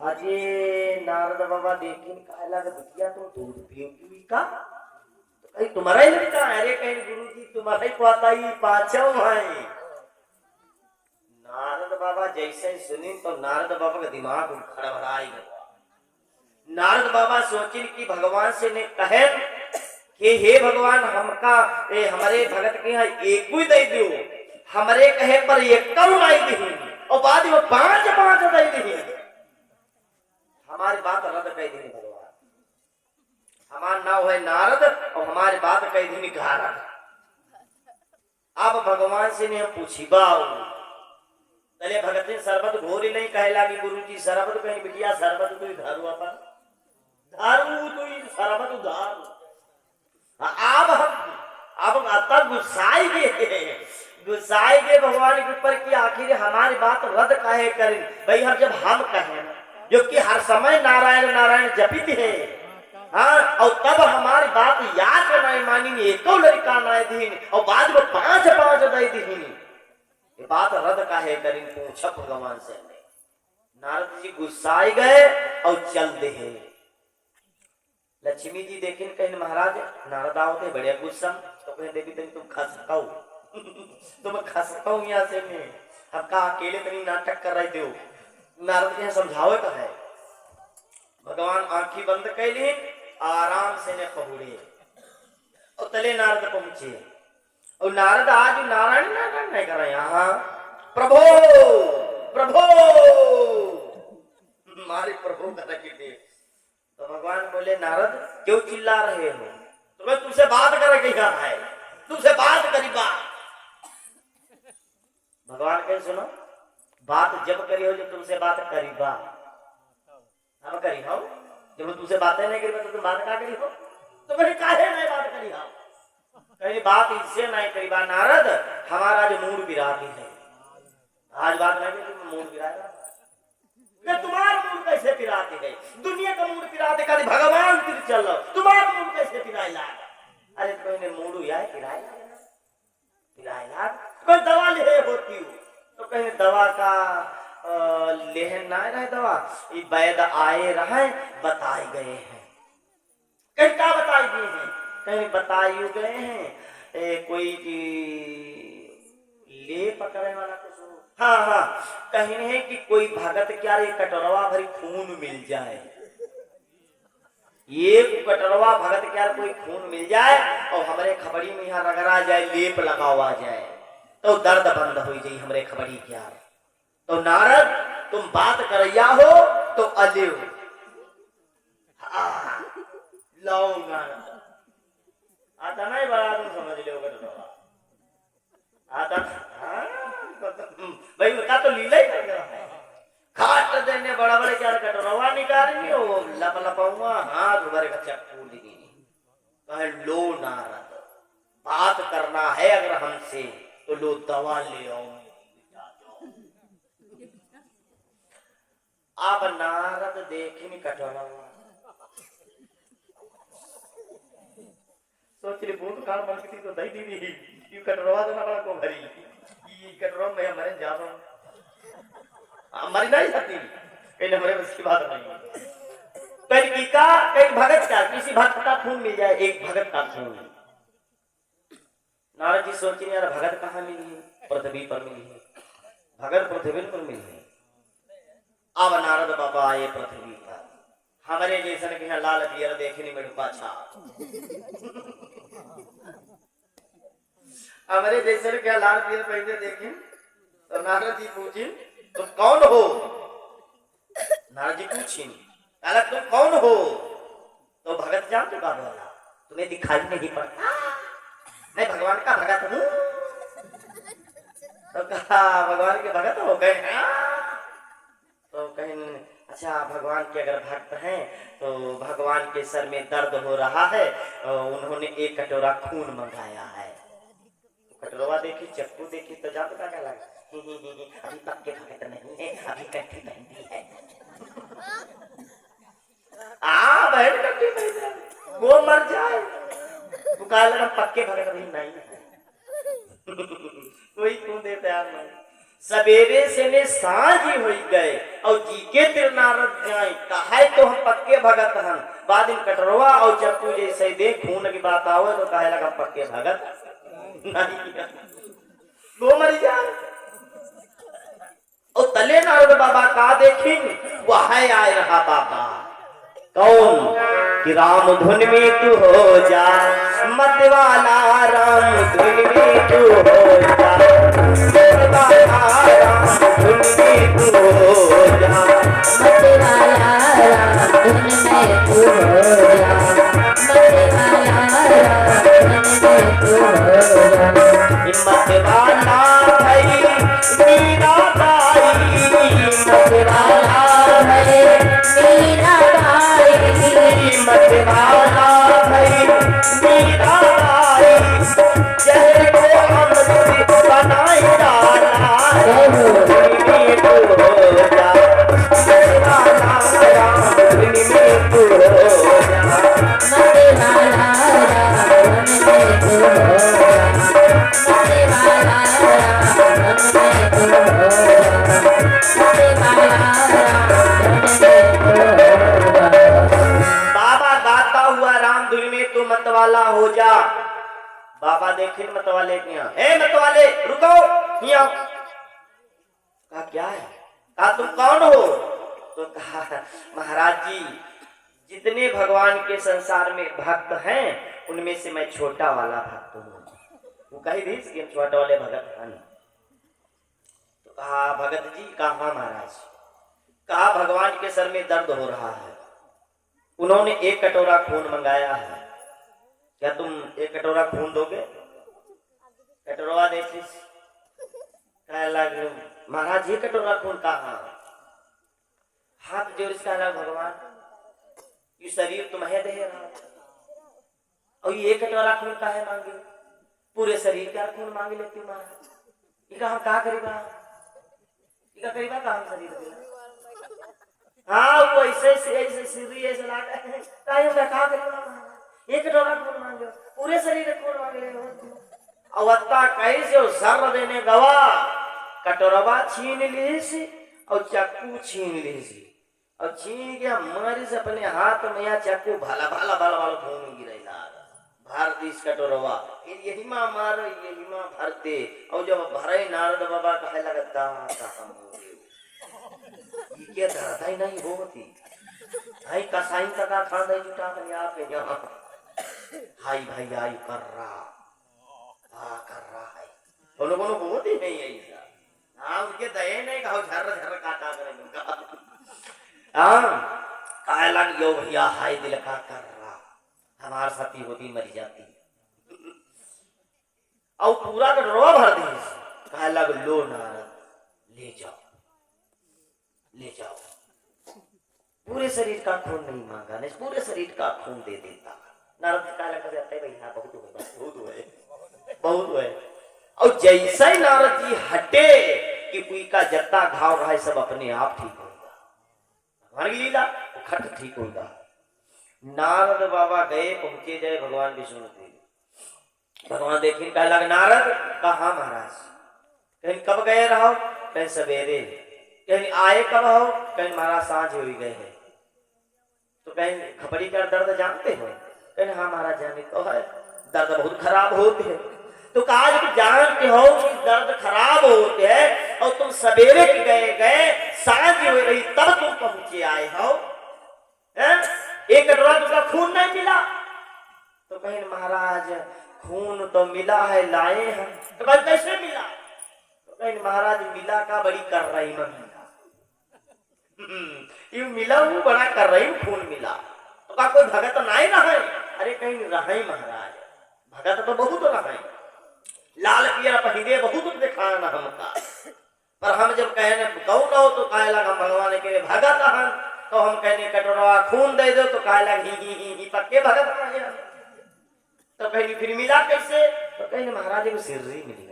अजे नारद बाबा देखिन कहे लगा बिटिया तुम दूध पियोगी का तो कहीं तुम्हारा ही लड़का अरे कहीं गुरुजी तुम्हारा ही पाता ही पाचो है। नारद बाबा जैसे सुनी तो नारद बाबा का दिमाग खड़बड़ाई गया। नारद बाबा सोचिन कि भगवान से ने कहे कि हे भगवान हमका हमारे भगत के यहाँ एक ही दे दो हमारे कहे पर एक कम लाई दी और बाद में पांच पांच दे दी हमारी बात रद्द कह दी भगवान। हमार नाम है नारद और हमारी बात कह दी गारद। अब भगवान से ने हम पूछी बाऊ तले भगत ने शरबत घोरी नहीं कहे लगी गुरु जी शरबत कहीं बिटिया शरबत तो धारू अपन धारू तो शरबत धारू। अब तब गुस्साए गए भगवान के ऊपर कि आखिर हमारी बात रद्द काहे करें भाई हम जब हम कहें जो कि हर समय नारायण नारायण जपित है हाँ और तब हमारी बात याद नहीं मानी एको लड़का नहीं दीन और बाद में पांच पांच दे दीन ये बात रद्द काहे करें पूछा भगवान से। नारद जी गुस्साए गए और चल दे लक्ष्मी जी देखें कहीं महाराज नारद आओ थे बढ़िया गुस्सा तो कहीं देवी तुम खा सकाओ तुम खा सकाओ यहाँ से मैं हमका अकेले तनी नाटक कर रहे थे नारद के समझावे का है। भगवान आंखी बंद कैली आराम से ने पहुड़े और तले नारद पहुंचे और नारद आज नारायण नारायण नहीं कर रहे यहाँ प्रभो प्रभो मारे प्रभु कर रखी थी। तो भगवान बोले नारद क्यों चिल्ला रहे हो तुम्हें तुमसे बात कर क्या है तुमसे बात करी बात। भगवान कहे सुनो बात जब करी हो जब तुमसे बात करी बात हम करी हो जब तुमसे बातें नहीं करी तो तुम बात क्या करी हो तो मैंने काहे नहीं बात करी हो कहीं बात इससे नहीं करी बा नारद हमारा जो मूड विराती है आज बात नहीं तुम मूड विराएगा तुम्हारा मूड कैसे पिराते है दुनिया का मूड पिराते खाली भगवान फिर चल रहा तुम्हारा मूड कैसे पिराएगा अरे कोई ने मूड या पिराएगा कोई दवा ले होती हो तो कहीं दवा का लेहन ना रहे दवा ये वैद आए रहे बताए गए हैं कहीं क्या बताए गए हैं कहीं बताए गए हैं कोई ले पकड़ने वाला कुछ हाँ हाँ कहीं है कि कोई भगत क्या रे कटोरवा भरी खून मिल जाए ये कटोरवा भगत क्या कोई खून मिल जाए और हमारे खबड़ी में यहाँ रगड़ा जाए लेप लगावा जाए तो दर्द बंद हो जाए हमारे खबड़ी क्या तो नारद तुम बात करैया हो तो अलियो लो नारद आता नहीं बड़ा तुम समझ लो आता भाई का तो लीला ही कर रहा है खाट देने बड़ा बड़े क्या कटोरवा निकालेंगे वो लप लपाऊंगा हाथ भरे का चक्कू लेगी कहे लो नारद बात करना है अगर हमसे तो लो दवा ले आओ। अब नारद देखे कटोरवा सोच रही बूंद काल बन की तो दही दी क्यों कटोरवा देना बड़ा को भरी कटोरा में हमारे जा हमारी नहीं सकती कहीं हमारे बस की बात नहीं कहीं का कहीं भगत का किसी भक्त का खून मिल जाए एक भगत का खून नारद जी सोच रहे यार भगत कहाँ मिली है पृथ्वी पर मिली है भगत पृथ्वी पर मिली है। अब नारद बाबा आए पृथ्वी पर हमारे जैसन के यहाँ लाल पियर देखने में पाछा हमारे जैसे क्या लाल पीर पहले देखें तो नारद जी पूछे तुम कौन हो नारद जी पूछे तुम कौन हो तो भगत जान चुका बोला तुम्हें दिखाई नहीं पड़ता मैं भगवान का भगत हूँ तो कहा भगवान के भगत हो गए तो कहीं अच्छा भगवान के अगर भक्त हैं तो भगवान के सर में दर्द हो रहा है उन्होंने एक कटोरा खून मंगाया है कटोरा देखी चक्कू देखी तो जान क्या लगा अभी पक्के भगत नहीं है अभी कट्ठी पहनती है बहन कट्ठी पहन वो मर जाए तू कहा लगा पक्के भगत अभी नहीं है कोई क्यों देता है सवेरे से ने सांझ ही हो गए और जी के तिर नारद जाए कहे तो हम पक्के भगत हन बाद इन कटरवा और चक्कू जैसे दे खून की बात आवे तो कहे लगा पक्के भगत नहीं दो मरी जाए और तले नारद बाबा का देखिन वह आए रहा बाबा कौन कि राम धुन में तू हो जा मत वाला राम धुन में तू हो जा मत वाला राम धुन में तू हो जा मत वाला राम धुन में तू हो जा मत वाला राम धुन में तू हो जा हिम्मत वाला भाई मीरा बाई हिम्मत वाला है मेरा भाई हिम्मत वाला भाई मीरा बाई जहर को अमृत बनाई डाला धुनी में तू हो जा मत वाला राम धुनी में तू हो जा मत वाला राम धुन में तू हो जा मत वाला राम धुन में तू हो जा मत वाला राम धुन में तू हो जा बाबा गाता हुआ राम धुन में तू मत वाला हो जा बाबा देखिन मत वाले के यहाँ ए मत वाले रुको यहाँ कहा क्या है कहा तुम कौन हो तो कहा महाराज जी जितने भगवान के संसार में भक्त हैं उनमें से मैं छोटा वाला भक्त हूँ वो कही भी कि हम छोटे वाले भगत हैं तो कहा भगत जी कहा महाराज कहा भगवान के सर में दर्द हो रहा है उन्होंने एक कटोरा खून मंगाया है क्या तुम एक कटोरा खून दोगे कटोरा देखिए महाराज ये कटोरा खून कहा हाथ जोड़ इसका लग भगवान ये शरीर तुम्हें दे रहा और ये एक कटोरा खून का है मांगे पूरे शरीर का खून मांगे लेती हूँ महाराज ये हम कहा करीबा ये करीबा कहा शरीर के हाँ वो ऐसे सीधी ऐसे कहा करीबा एक कटोरा खून मांगे पूरे शरीर का खून मांगे अवत्ता कैसे सर देने गवा कटोरवा छीन ली और चक्कू छीन ली और छीन के हमारी से अपने हाथ में या चक्कू भला भला भला भला खून गिरेला भर दिस कटोरवा यही माँ मारो यही माँ भरते और जब भरे नारद बाबा कहे लगता ये क्या था ही नहीं होती भाई कसाई का खा दे जुटा कर आप यहाँ हाई भाई आई कर रहा है कोनो कोनो बहुत ही नहीं है ऐसा हाँ उनके दये नहीं कहो झर झर काटा करेंगे हाँ काय लग गयो भैया हाय दिल का कर रहा हमार सती होती मरी जाती और पूरा का रो भर दी काय लग लो नारद ले जाओ पूरे शरीर का खून नहीं मांगा नहीं पूरे शरीर का खून दे देता नारद काय लग जाता है भैया बहुत हुए और जैसे ही नारद जी हटे कि कोई का जत्ता घाव रहा है सब अपने आप ठीक होगा भगवान की लीला खट ठीक होगा नारद बाबा गए पहुंचे जाए भगवान विष्णु देव भगवान देखिए कह लग नारद कहा महाराज कहीं कब गए रहो कहीं सवेरे कहीं आए कब हो कहीं महाराज सांझ हो गए हैं तो कहीं खपड़ी का दर्द जानते हो कहीं हाँ महाराज जाने तो है दर्द बहुत खराब होते हैं तो कहा जब जानते हो कि दर्द खराब होते हैं और तुम सवेरे गए सांझ हो रही तब तुम पहुंचे आए हो एक कटोरा तुमका खून नहीं मिला तो कहीं महाराज खून तो मिला है लाए हैं तो कहीं कैसे मिला तो कहीं महाराज मिला का बड़ी कर रही मैं ये मिला हूँ बड़ा कर रही हूँ खून मिला तो का कोई भगत नहीं रहे अरे कहीं रहे महाराज भगत तो बहुत रहे लाल पिया पहिरे बहुत दिखाना हमका पर हम जब कहने कौन हो तो कहे लगा भगवान के भगत हन तो हम कहने कटोरा खून दे दो तो कहे लगा ही पक्के भगत तो कहीं फिर मिला कैसे तो कहीं महाराज को सिर्री मिलेगा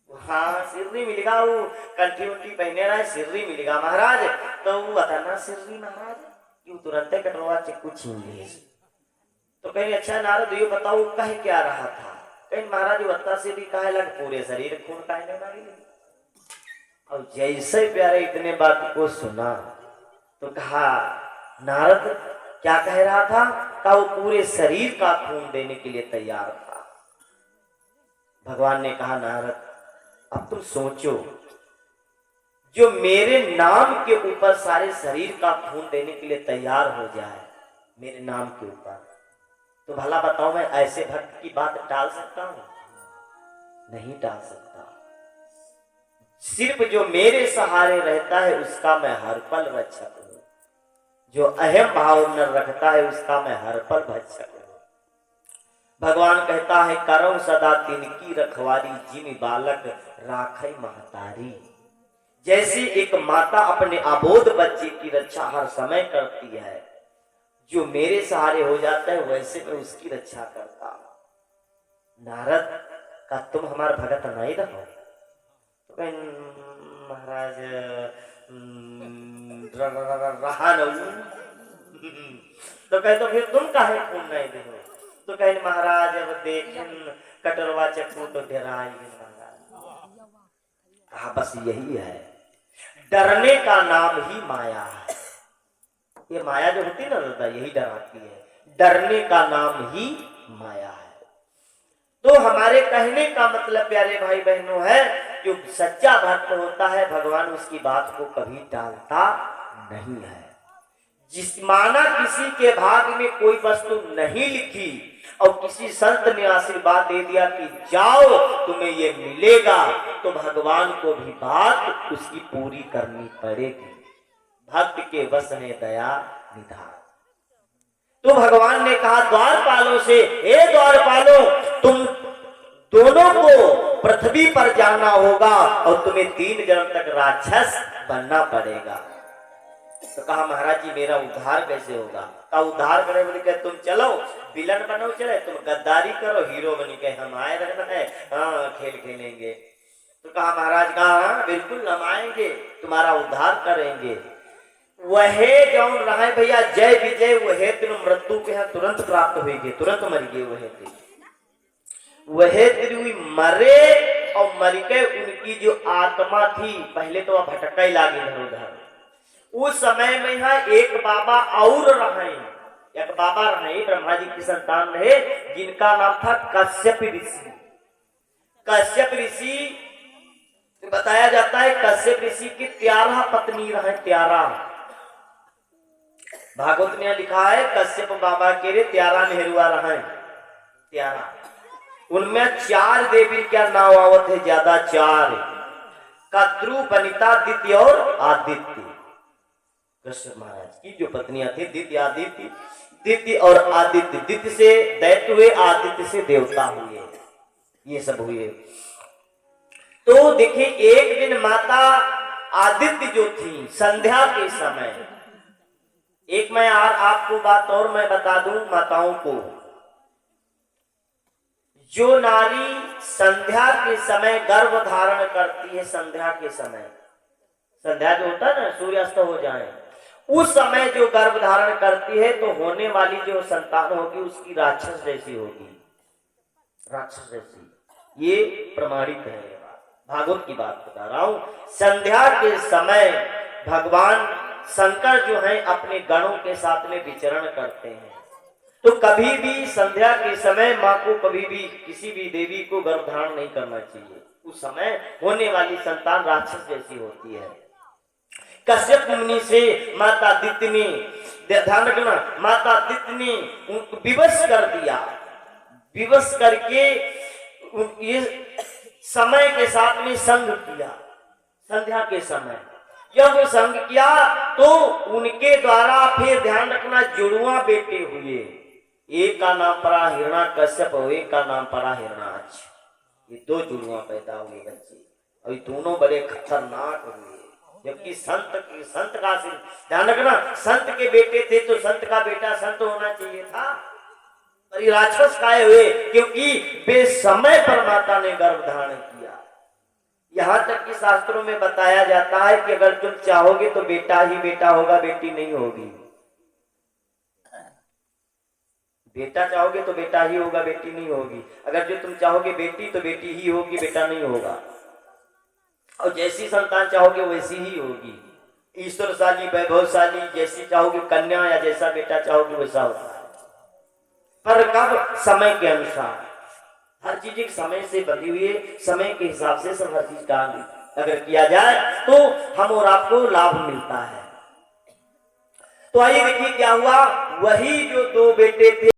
हाँ सिर्री मिलेगा वो कंठी उंठी पहने रहा सिर्री मिलेगा महाराज तो वो बताना सिर्री महाराज क्यों तुरंत कटोरा चिक्कू छीन लिए तो कहीं अच्छा नारद ये बताओ कहे क्या रहा था कहीं महाराज वत्ता से भी कहे लग पूरे शरीर खून कहने मांगे और जैसे प्यारे इतने बात को सुना तो कहा नारद क्या कह रहा था? कहा वो पूरे शरीर का खून देने के लिए तैयार था। भगवान ने कहा नारद अब तुम सोचो, जो मेरे नाम के ऊपर सारे शरीर का खून देने के लिए तैयार हो जाए मेरे नाम के ऊपर, तो भला बताओ मैं ऐसे भक्त की बात टाल सकता हूं? नहीं टाल सकता। सिर्फ जो मेरे सहारे रहता है उसका मैं हर पल रक्षक हूं, जो अहम भाव न रखता है उसका मैं हर पल भक्षक हूं। भगवान कहता है करम सदा तिनकी रखवारी, जिन बालक राखै महतारी। जैसी एक माता अपने अबोध बच्चे की रक्षा हर समय करती है, जो मेरे सहारे हो जाता है वैसे मैं उसकी रक्षा करता हूं। नारद का तुम हमारा भगत नहीं रहो? तो महाराज रहा नहीं। तो कहे तो फिर तुम काहे खून नहीं दे? तो कहे महाराज अब देखें कटरवा चक्कू तो डराई महाराज। कहा बस यही है, डरने का नाम ही माया है। ये माया जो होती है ना दादा, यही डराती है। डरने का नाम ही माया है। तो हमारे कहने का मतलब प्यारे भाई बहनों है, जो सच्चा भक्त होता है भगवान उसकी बात को कभी टालता नहीं है। जिस माना किसी के भाग में कोई वस्तु नहीं लिखी और किसी संत ने आशीर्वाद दे दिया कि जाओ तुम्हें ये मिलेगा, तो भगवान को भी बात उसकी पूरी करनी पड़ेगी। भक्त के वश है दया निधान। तो भगवान ने कहा द्वारपालों से, हे द्वारपालों तुम दोनों को पृथ्वी पर जाना होगा और तुम्हें 3 जन्म तक राक्षस बनना पड़ेगा। तो कहा महाराज जी मेरा उद्धार कैसे होगा? कहा उद्धार करे बोले कहे तुम चलो विलन बनो, चले तुम गद्दारी करो, हीरो बनी कहे हम आए रहना है, हाँ खेल खेलेंगे। तो कहा महाराज कहा बिल्कुल हम आएंगे, तुम्हारा उद्धार करेंगे। वह जौन रहे भैया जय विजय, वह तुम मृत्यु के यहाँ तुरंत प्राप्त हुई, तुरंत मर गए। वह हुई मरे और मर के उनकी जो आत्मा थी पहले तो वह भटका लागे इधर उधर। उस समय में यहाँ एक बाबा और रहे, एक बाबा रहे ब्रह्मा जी की संतान रहे, जिनका नाम था कश्यप ऋषि। कश्यप ऋषि बताया जाता है कश्यप ऋषि की 13 पत्नी रहे, 13। भागवत ने लिखा है कश्यप बाबा के रे 13 नेहरुआ रहे, 13। उनमें 4 देवी क्या नाम आवत है ज्यादा, 4 कद्रु, वनिता, दित्य और आदित्य। कृष्ण महाराज की जो पत्नियां थी दित्य आदित्य, दित्य और आदित्य, दित्य से दैत्य हुए, आदित्य से देवता हुए, ये सब हुए। तो देखिए एक दिन माता आदित्य जो थी संध्या के समय, एक मैं आपको बात और मैं बता दूं माताओं को, जो नारी संध्या के समय गर्भ धारण करती है, संध्या के समय, संध्या जो होता है ना सूर्यास्त हो जाए उस समय जो गर्भ धारण करती है, तो होने वाली जो संतान होगी उसकी राक्षस जैसी होगी, राक्षस जैसी। ये प्रमाणित है, भागवत की बात बता रहा हूं। संध्या के समय भगवान शंकर जो है अपने गणों के साथ में विचरण करते हैं। तो कभी भी संध्या के समय माँ को कभी भी किसी भी देवी को गर्भ धारण नहीं करना चाहिए। उस समय होने वाली संतान राक्षस जैसी होती है। कश्यप मुनि से माता दित्य ने, ध्यान रखना, माता दित्य ने उनको विवश कर दिया। विवश करके ये समय के साथ में संग किया। संध्या के समय जब संग किया तो उनके द्वारा फिर ध्यान रखना जुड़वा बेटे हुए। एक का नाम पड़ा हिरण्यकश्यप और एक का नाम पड़ा हिरण्याक्ष। ये 2 जुड़वा पैदा हुए बच्चे, और ये दोनों बड़े खतरनाक हुए। जबकि संत का ध्यान रखना, संत के बेटे थे तो संत का बेटा संत होना चाहिए था, और ये राक्षस काहे हुए? क्योंकि बेसमय पर माता ने गर्भ धारण किया। यहाँ तक कि शास्त्रों में बताया जाता है कि अगर तुम चाहोगे तो बेटा ही बेटा होगा, बेटी नहीं होगी। बेटा चाहोगे तो बेटा ही होगा, बेटी नहीं होगी। अगर जो तुम चाहोगे बेटी तो बेटी ही होगी, बेटा नहीं होगा। और जैसी संतान चाहोगे वैसी ही होगी। ईश्वरशाली वैभवशाली जैसी चाहोगे कन्या या जैसा बेटा चाहोगे वैसा होता है। पर कब? समय के अनुसार। हर चीज एक समय से बंधी हुई है, समय के हिसाब से सब हर चीज का अगर किया जाए तो हम और आपको लाभ मिलता है। तो आइए देखिए क्या हुआ। वही जो दो बेटे थे